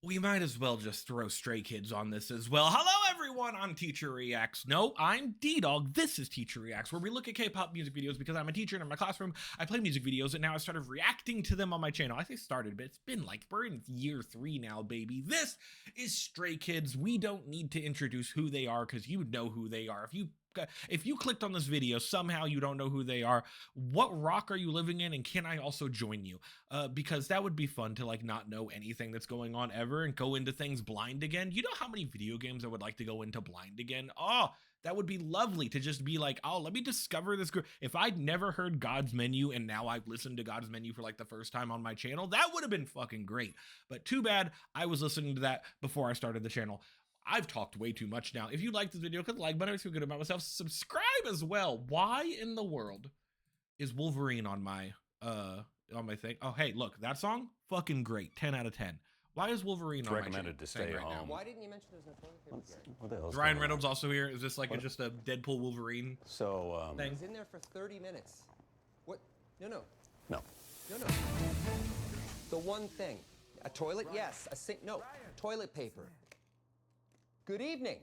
We might as well just throw Stray Kids on this as well. Hello everyone, I'm Teacher Reacts. No, I'm Ddog. This is Teacher Reacts, where we look at K-pop music videos because I'm a teacher and in my classroom I play music videos, and now I started reacting to them on my channel. I say started, but it's been like, we're in year 3 now, baby. This is Stray Kids. We don't need to introduce who they are because you know who they are. If you clicked on this video, somehow you don't know who they are, what rock are you living in, and can I also join you? Because that would be fun to like not know anything that's going on ever and go into things blind again. You know how many video games I would like to go into blind again? Oh, that would be lovely to just be like, oh, let me discover this group. If I'd never heard God's Menu and now I've listened to God's Menu for like the first time on my channel, that would have been fucking great. But too bad I was listening to that before I started the channel. I've talked way too much now. If you like this video, click the like button. I feel good about myself. Subscribe as well. Why in the world is Wolverine on my thing? Oh, hey, look, that song, fucking great. 10 out of 10. Why is Wolverine on my recommended to stay right home? now? Why didn't you mention there's no toilet paper here? What the hell's Ryan going Reynolds on? also here. Is this like just a Deadpool Wolverine So, thing? He's in there for 30 minutes. What? No. no. The one thing. A toilet? Yes. A sink? No. Toilet paper. Good evening.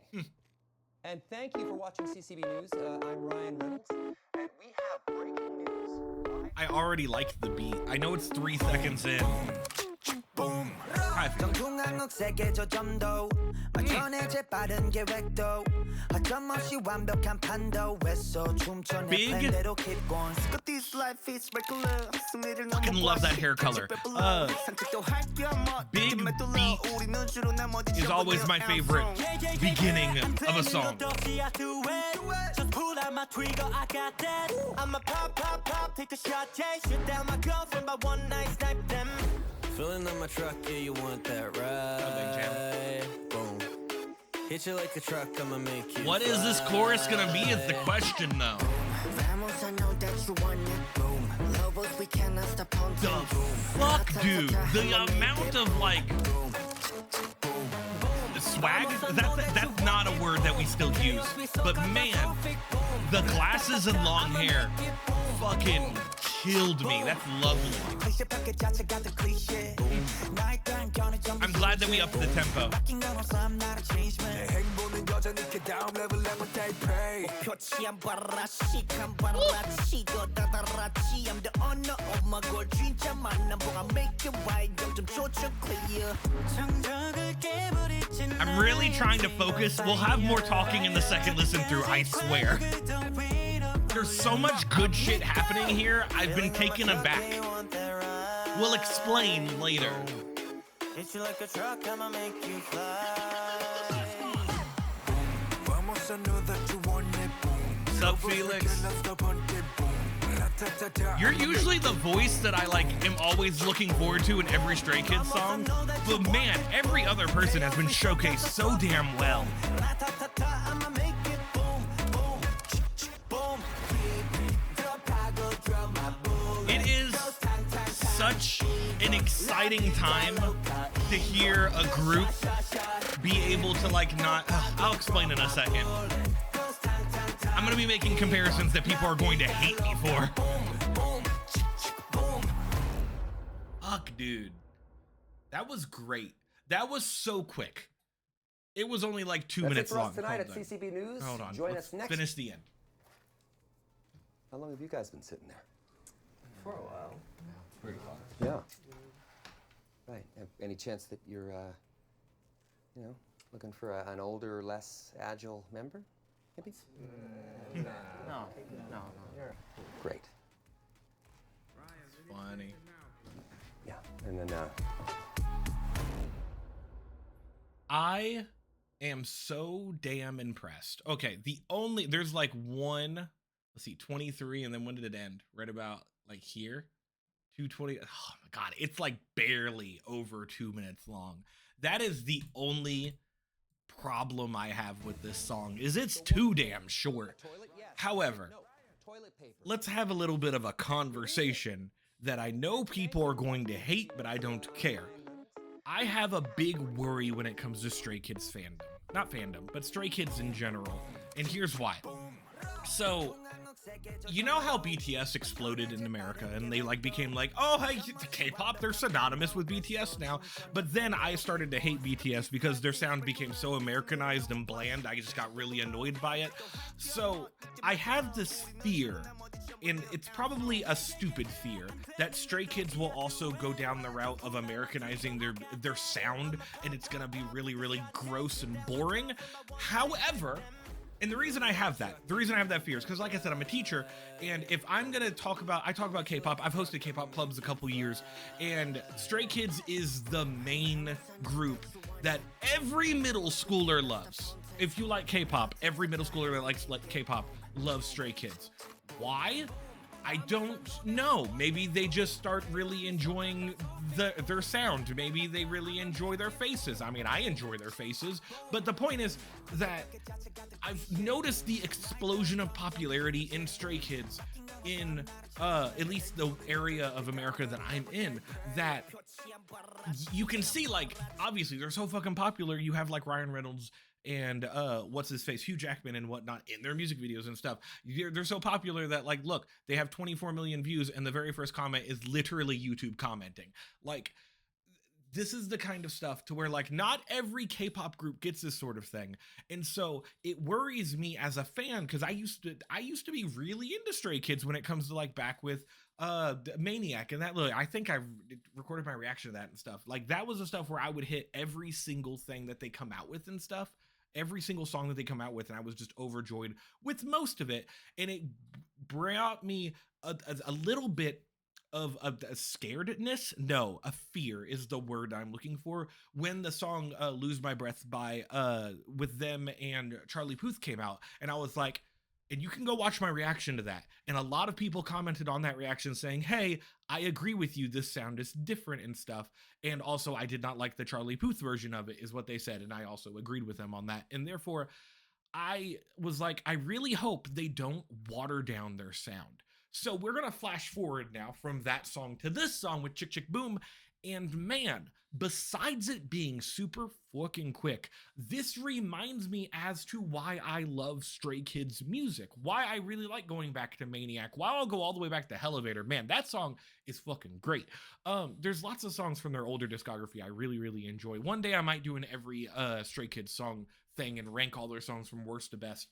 And thank you for watching CCB News. I'm Ryan Reynolds. And we have breaking news. I already like the beat. I know it's 3 seconds in. Boom. Hi. 정중앙옥색의 저점도 전해질 빠른 계획도 어쩌없이 완벽한 판도 외소 춤춰내 Big. 팬대로 keep going Got this life is regular 승리를 Fucking love that hair color. Big beat is always my favorite beginning of a song. Filling up my truck, yeah, you want that ride? Boom. Hit you like a truck, I'ma make you What is this chorus gonna be is the question though. The fuck, dude? The amount of like swag, that's not a word that we still use, but man, the glasses and long hair fucking killed me. That's lovely. I'm glad that we upped the tempo. I'm really trying to focus. We'll have more talking in the second listen through, I swear. There's so much good shit happening here, I've been taken aback. We'll explain later. Sup, Felix? You're usually the voice that I like am always looking forward to in every Stray Kids song, but man, every other person has been showcased so damn well. It is such an exciting time to hear a group be able to like not, I'll explain in a second. I'm gonna be making comparisons that people are going to hate me for. Fuck, dude. That was great. That was so quick. It was only like 2 minutes long. That's it for us tonight at CCB News. Hold on. Join Let's us next. finish the end. How long have you guys been sitting there? For a while. Pretty long. Yeah. Right. Any chance that you're, looking for an older, less agile member? Maybe? No. Great. Funny. Yeah. And then, I am so damn impressed. Okay, there's like one, let's see, 23, and then when did it end? Right about like here, 2:20. Oh my God, it's like barely over 2 minutes long. That is the only problem I have with this song, is it's too damn short. However, let's have a little bit of a conversation that I know people are going to hate, but I don't care. I have a big worry when it comes to Stray Kids fandom. Not fandom, but Stray Kids in general. And here's why. So, you know how BTS exploded in America and they like became like, oh, hey, K-pop, they're synonymous with BTS now. But then I started to hate BTS because their sound became so Americanized and bland. I just got really annoyed by it. So I have this fear, and it's probably a stupid fear, that Stray Kids will also go down the route of Americanizing their sound, and it's gonna be really, really gross and boring. However, and the reason I have that fear is because, like I said, I'm a teacher, and if I'm gonna talk about K-pop, I've hosted K-pop clubs a couple years, and Stray Kids is the main group that every middle schooler loves. If you like K-pop, every middle schooler that likes K-pop loves Stray Kids. Why? I don't know. Maybe they just start really enjoying their sound. Maybe they really enjoy their faces. I mean, I enjoy their faces, but the point is that I've noticed the explosion of popularity in Stray Kids in at least the area of America that I'm in, that you can see, like, obviously they're so fucking popular. You have like Ryan Reynolds and what's his face, Hugh Jackman and whatnot in their music videos and stuff. They're so popular that, like, look, they have 24 million views and the very first comment is literally YouTube commenting. Like, this is the kind of stuff to where, like, not every K-pop group gets this sort of thing. And so it worries me as a fan, because I used to be really into Stray Kids when it comes to, like, back with Maniac, and that, look, I think I recorded my reaction to that and stuff. Like, that was the stuff where I would hit every single thing that they come out with and stuff, every single song that they come out with, and I was just overjoyed with most of it. And it brought me a little bit of a scaredness. No, a fear is the word I'm looking for. When the song Lose My Breath by with them and Charlie Puth came out, and I was like, and you can go watch my reaction to that, and a lot of people commented on that reaction saying, hey, I agree with you, this sound is different and stuff, and also I did not like the Charlie Puth version of it, is what they said, and I also agreed with them on that. And therefore I was like, I really hope they don't water down their sound. So we're gonna flash forward now from that song to this song with Chick Chick Boom, and man, besides it being super fucking quick, this reminds me as to why I love Stray Kids music, why I really like going back to Maniac, why I'll go all the way back to Elevator. Man, that song is fucking great. There's lots of songs from their older discography I really, really enjoy. One day I might do an every Stray Kids song thing and rank all their songs from worst to best.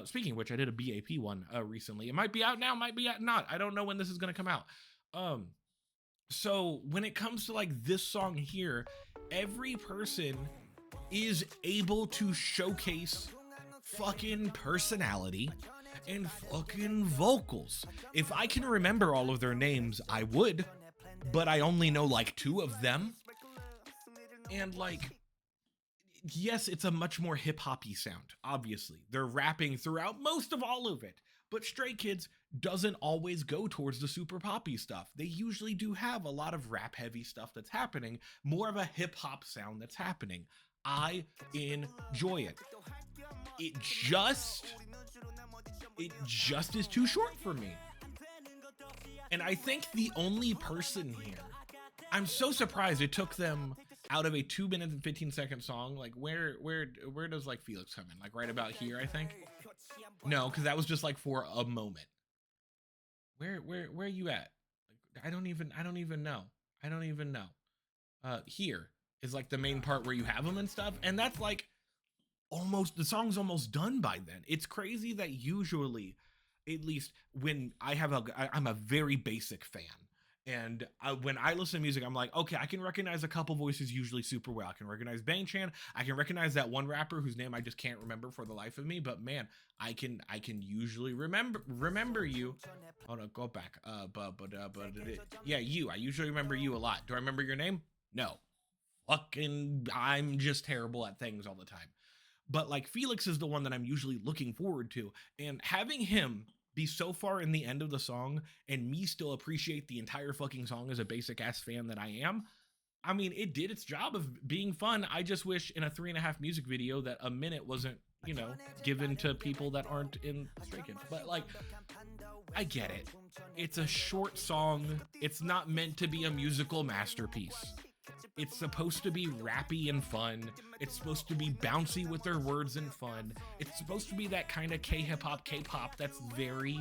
Speaking of which, I did a BAP one recently. It might be out now, might be out not. I don't know when this is gonna come out. So when it comes to like this song here, every person is able to showcase fucking personality and fucking vocals. If I can remember all of their names, I would, but I only know like 2 of them. And like, yes, it's a much more hip-hoppy sound, obviously. They're rapping throughout most of all of it, but Stray Kids doesn't always go towards the super poppy stuff. They usually do have a lot of rap-heavy stuff that's happening, more of a hip-hop sound that's happening. I enjoy it. It just is too short for me. And I think the only person here, I'm so surprised it took them out of a 2 minutes and 15 second song. Like where does like Felix come in? Like right about here, I think. No, because that was just like for a moment. Where are you at? Like, I don't even know. Here is like the main part where you have them and stuff, and that's like almost, the song's almost done by then. It's crazy that usually, at least when I'm a very basic fan. And when I listen to music, I'm like, okay, I can recognize a couple voices usually super well. I can recognize Bang Chan. I can recognize that one rapper whose name I just can't remember for the life of me. But man, I can usually remember you. Hold on, go back. Yeah, you. I usually remember you a lot. Do I remember your name? No. Fucking, I'm just terrible at things all the time. But like Felix is the one that I'm usually looking forward to, and having him be so far in the end of the song and me still appreciate the entire fucking song as a basic ass fan that I am. I mean, it did its job of being fun. I just wish in a 3.5 music video that a minute wasn't, you know, given to people that aren't in Stray Kids. But like, I get it. It's a short song. It's not meant to be a musical masterpiece. It's supposed to be rappy and fun. It's supposed to be bouncy with their words and fun. It's supposed to be that kind of K-hip-hop, K-pop that's very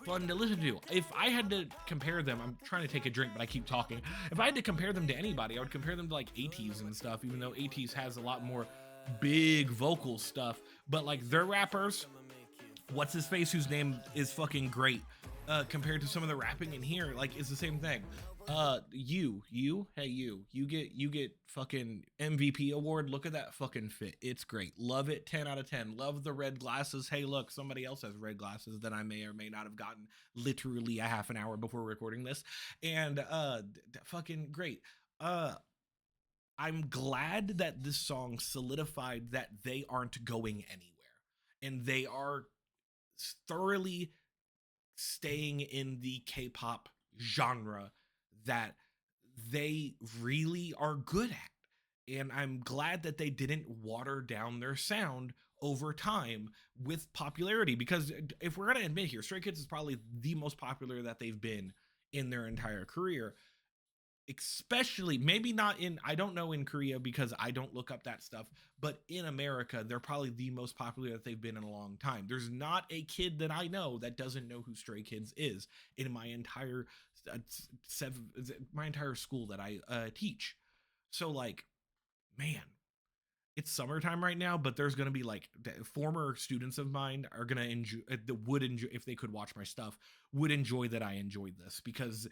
fun to listen to. If I had to compare them, I'm trying to take a drink, but I keep talking. If I had to compare them to anybody, I would compare them to like ATEEZ and stuff, even though ATEEZ has a lot more big vocal stuff. But like their rappers, what's his face, whose name is fucking great, compared to some of the rapping in here, like it's the same thing. You get fucking MVP award. Look at that fucking fit. It's great. Love it. 10 out of 10. Love the red glasses. Hey, look, somebody else has red glasses that I may or may not have gotten literally a half an hour before recording this. And fucking great. I'm glad that this song solidified that they aren't going anywhere, and they are thoroughly staying in the K-pop genre that they really are good at. And I'm glad that they didn't water down their sound over time with popularity, because if we're going to admit here, Stray Kids is probably the most popular that they've been in their entire career. Especially, maybe not in, I don't know in Korea because I don't look up that stuff, but in America, they're probably the most popular that they've been in a long time. There's not a kid that I know that doesn't know who Stray Kids is in my entire school that I teach. So like, man, it's summertime right now, but there's going to be like former students of mine are going to enjoy, would enjoy, if they could watch my stuff, would enjoy that I enjoyed this, because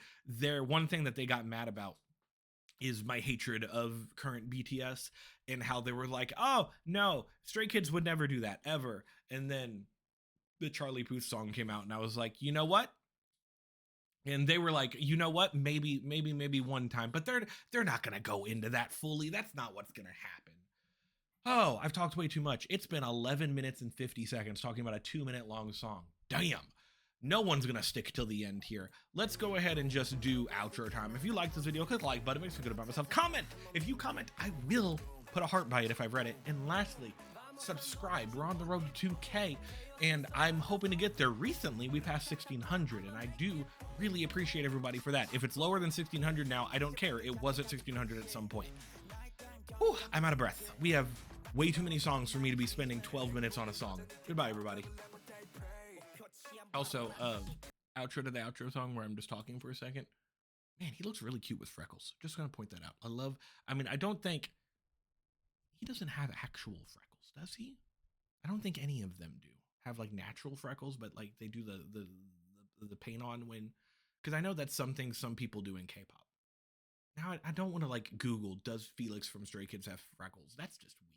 one thing that they got mad about is my hatred of current BTS and how they were like, oh no, Stray Kids would never do that ever. And then the Charlie Puth song came out and I was like, you know what? And they were like, you know what? Maybe one time, but they're not going to go into that fully. That's not what's going to happen. Oh, I've talked way too much. It's been 11 minutes and 50 seconds talking about a 2-minute long song. Damn. No one's going to stick till the end here. Let's go ahead and just do outro time. If you like this video, click the like button. It makes me feel good about myself. Comment. If you comment, I will put a heart by it if I've read it. And lastly, subscribe. We're on the road to 2K, and I'm hoping to get there. Recently, we passed 1,600, and I do really appreciate everybody for that. If it's lower than 1,600 now, I don't care. It was at 1,600 at some point. Whew, I'm out of breath. We have way too many songs for me to be spending 12 minutes on a song. Goodbye, everybody. Also, outro to the outro song where I'm just talking for a second. Man, he looks really cute with freckles. Just gonna point that out. I don't think he doesn't have actual freckles, does he? I don't think any of them do have like natural freckles, but like they do the paint on when, because I know that's something some people do in K-pop. Now I don't want to like Google, does Felix from Stray Kids have freckles? That's just weird.